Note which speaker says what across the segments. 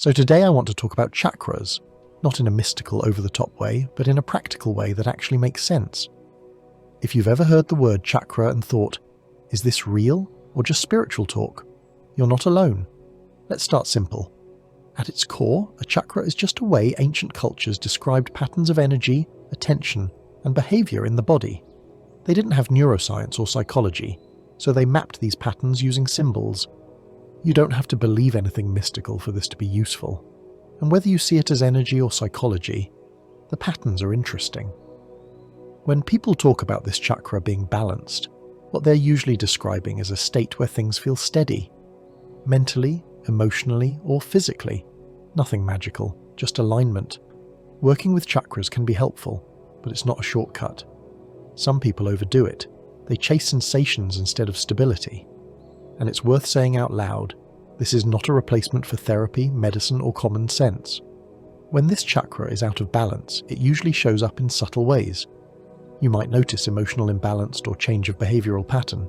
Speaker 1: So today I want to talk about chakras, not in a mystical over-the-top way, but in a practical way that actually makes sense. If you've ever heard the word chakra and thought, is this real or just spiritual talk? You're not alone. Let's start simple. At its core, a chakra is just a way ancient cultures described patterns of energy, attention, and behavior in the body. They didn't have neuroscience or psychology, so they mapped these patterns using symbols. You don't have to believe anything mystical for this to be useful. And whether you see it as energy or psychology, the patterns are interesting. When people talk about this chakra being balanced, what they're usually describing is a state where things feel steady. Mentally, emotionally, or physically. Nothing magical, just alignment. Working with chakras can be helpful, but it's not a shortcut. Some people overdo it. They chase sensations instead of stability. And it's worth saying out loud, this is not a replacement for therapy, medicine, or common sense. When this chakra is out of balance, it usually shows up in subtle ways. You might notice emotional imbalance or change of behavioral pattern.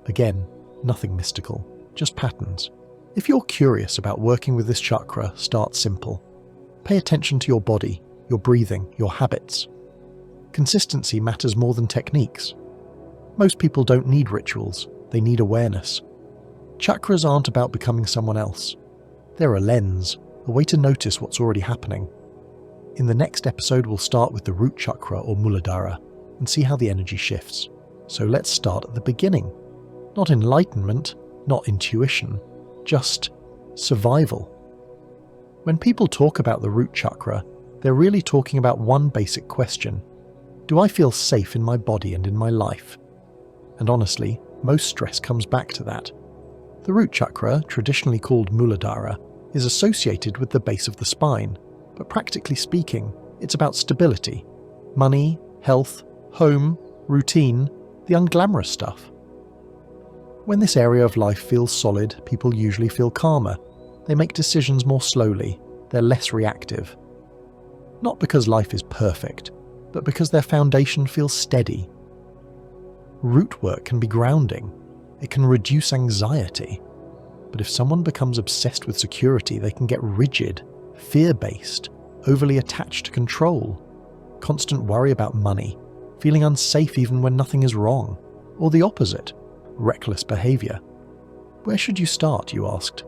Speaker 1: Again, nothing mystical, just patterns. If you're curious about working with this chakra, start simple. Pay attention to your body, your breathing, your habits. Consistency matters more than techniques. Most people don't need rituals, they need awareness. Chakras aren't about becoming someone else. They're a lens, a way to notice what's already happening. In the next episode, we'll start with the root chakra or Muladhara and see how the energy shifts. So let's start at the beginning. Not enlightenment, not intuition, just survival. When people talk about the root chakra, they're really talking about one basic question. Do I feel safe in my body and in my life? And honestly, most stress comes back to that. The root chakra, traditionally called Muladhara, is associated with the base of the spine, but practically speaking, it's about stability, money, health, home, routine, the unglamorous stuff. When this area of life feels solid, people usually feel calmer. They make decisions more slowly, they're less reactive. Not because life is perfect, but because their foundation feels steady. Root work can be grounding. It can reduce anxiety. But if someone becomes obsessed with security, they can get rigid, fear-based, overly attached to control, constant worry about money, feeling unsafe even when nothing is wrong, or the opposite, reckless behavior. Where should you start, you asked?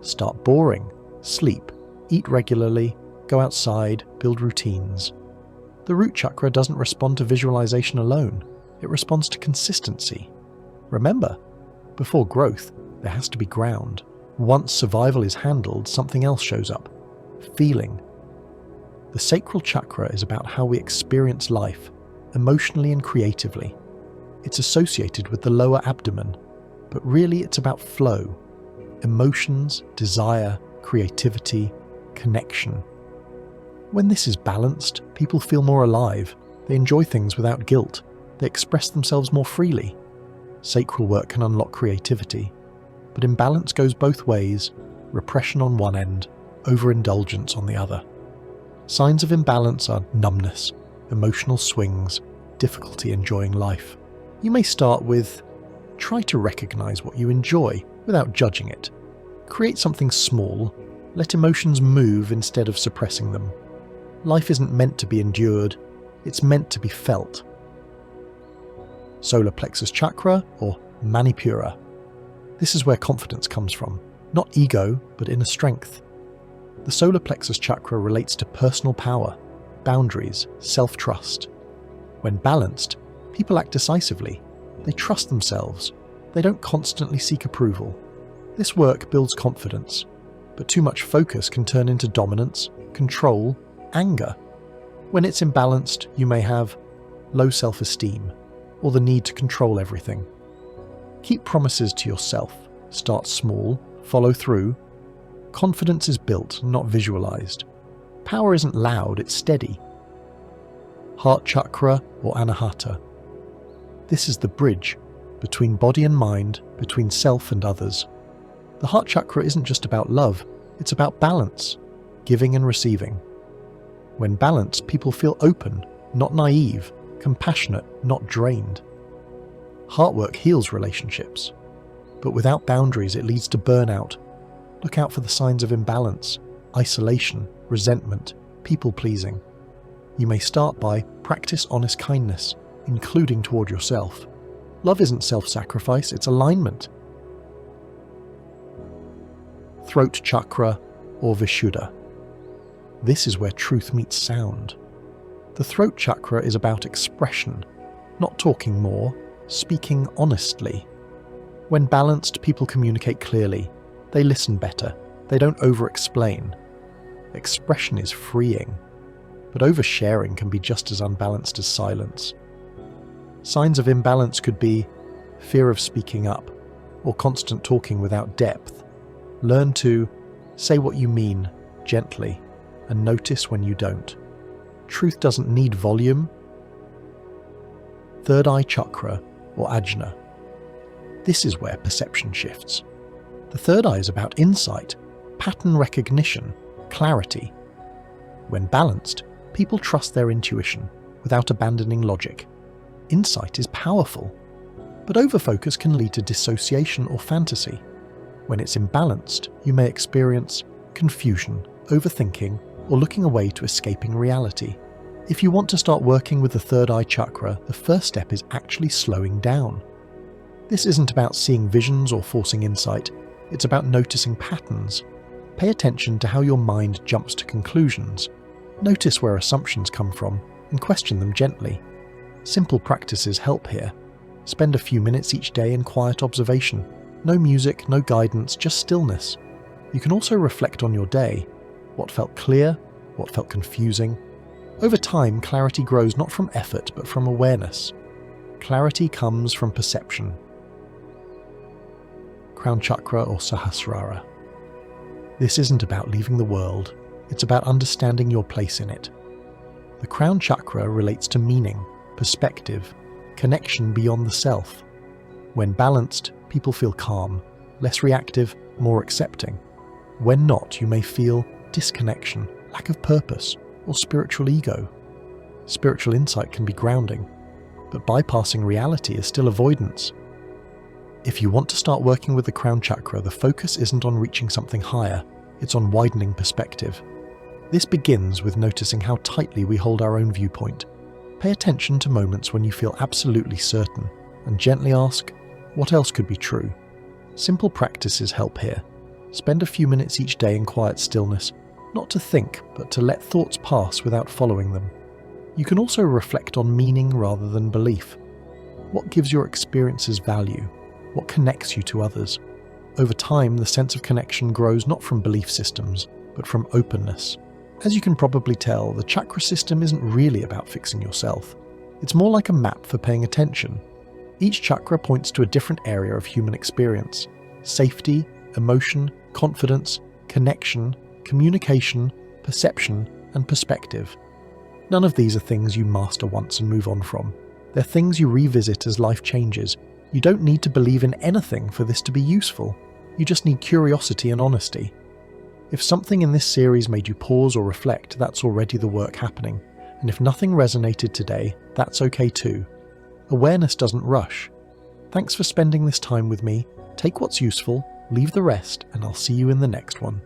Speaker 1: Start boring, sleep, eat regularly, go outside, build routines. The root chakra doesn't respond to visualization alone, it responds to consistency. Remember, before growth, there has to be ground. Once survival is handled, something else shows up. Feeling. The sacral chakra is about how we experience life, emotionally and creatively. It's associated with the lower abdomen, but really it's about flow. Emotions, desire, creativity, connection. When this is balanced, people feel more alive. They enjoy things without guilt. They express themselves more freely. Sacral work can unlock creativity, but imbalance goes both ways, repression on one end, overindulgence on the other. Signs of imbalance are numbness, emotional swings, difficulty enjoying life. You may start with, try to recognize what you enjoy without judging it. Create something small, let emotions move instead of suppressing them. Life isn't meant to be endured, it's meant to be felt. Solar plexus chakra, or Manipura. This is where confidence comes from, not ego, but inner strength. The solar plexus chakra relates to personal power, boundaries, self-trust. When balanced, people act decisively. They trust themselves. They don't constantly seek approval. This work builds confidence, but too much focus can turn into dominance, control, anger. When it's imbalanced, you may have low self-esteem, or the need to control everything. Keep promises to yourself. Start small, follow through. Confidence is built, not visualized. Power isn't loud, it's steady. Heart chakra, or anahata. This is the bridge between body and mind, between self and others. The heart chakra isn't just about love, it's about balance, giving and receiving. When balanced, people feel open, not naive, compassionate, not drained. Heart work heals relationships, but without boundaries it leads to burnout. Look out for the signs of imbalance. isolation, resentment, people-pleasing. You may start by practice honest kindness, including toward yourself. Love isn't self-sacrifice, it's alignment. Throat chakra or Vishuddha. This is where truth meets sound. The throat chakra is about expression, not talking more, speaking honestly. When balanced, people communicate clearly. They listen better. They don't over-explain. Expression is freeing, but oversharing can be just as unbalanced as silence. Signs of imbalance could be fear of speaking up or constant talking without depth. Learn to say what you mean gently and notice when you don't. Truth doesn't need volume. Third eye chakra or ajna. This is where perception shifts. The third eye is about insight, pattern recognition, clarity. When balanced, people trust their intuition without abandoning logic. Insight is powerful, but overfocus can lead to dissociation or fantasy. When it's imbalanced, you may experience confusion, overthinking, or looking away to escaping reality. If you want to start working with the third eye chakra, the first step is actually slowing down. This isn't about seeing visions or forcing insight, it's about noticing patterns. Pay attention to how your mind jumps to conclusions. Notice where assumptions come from and question them gently. Simple practices help here. Spend a few minutes each day in quiet observation. No music, no guidance, just stillness. You can also reflect on your day. What felt clear? What felt confusing? Over time, clarity grows not from effort, but from awareness. Clarity comes from perception. Crown chakra or Sahasrara. This isn't about leaving the world, it's about understanding your place in it. The crown chakra relates to meaning, perspective, connection beyond the self. When balanced, people feel calm, less reactive, more accepting. When not, you may feel disconnection, lack of purpose, or spiritual ego. Spiritual insight can be grounding, but bypassing reality is still avoidance. If you want to start working with the crown chakra, the focus isn't on reaching something higher, it's on widening perspective. This begins with noticing how tightly we hold our own viewpoint. Pay attention to moments when you feel absolutely certain, and gently ask, what else could be true? Simple practices help here. Spend a few minutes each day in quiet stillness, not to think, but to let thoughts pass without following them. You can also reflect on meaning rather than belief. What gives your experiences value? What connects you to others? Over time, the sense of connection grows not from belief systems, but from openness. As you can probably tell, the chakra system isn't really about fixing yourself. It's more like a map for paying attention. Each chakra points to a different area of human experience: safety, emotion, confidence, connection, communication, perception, and perspective. None of these are things you master once and move on from. They're things you revisit as life changes. You don't need to believe in anything for this to be useful. You just need curiosity and honesty. If something in this series made you pause or reflect, that's already the work happening. And if nothing resonated today, that's okay too. Awareness doesn't rush. Thanks for spending this time with me. Take what's useful, leave the rest, and I'll see you in the next one.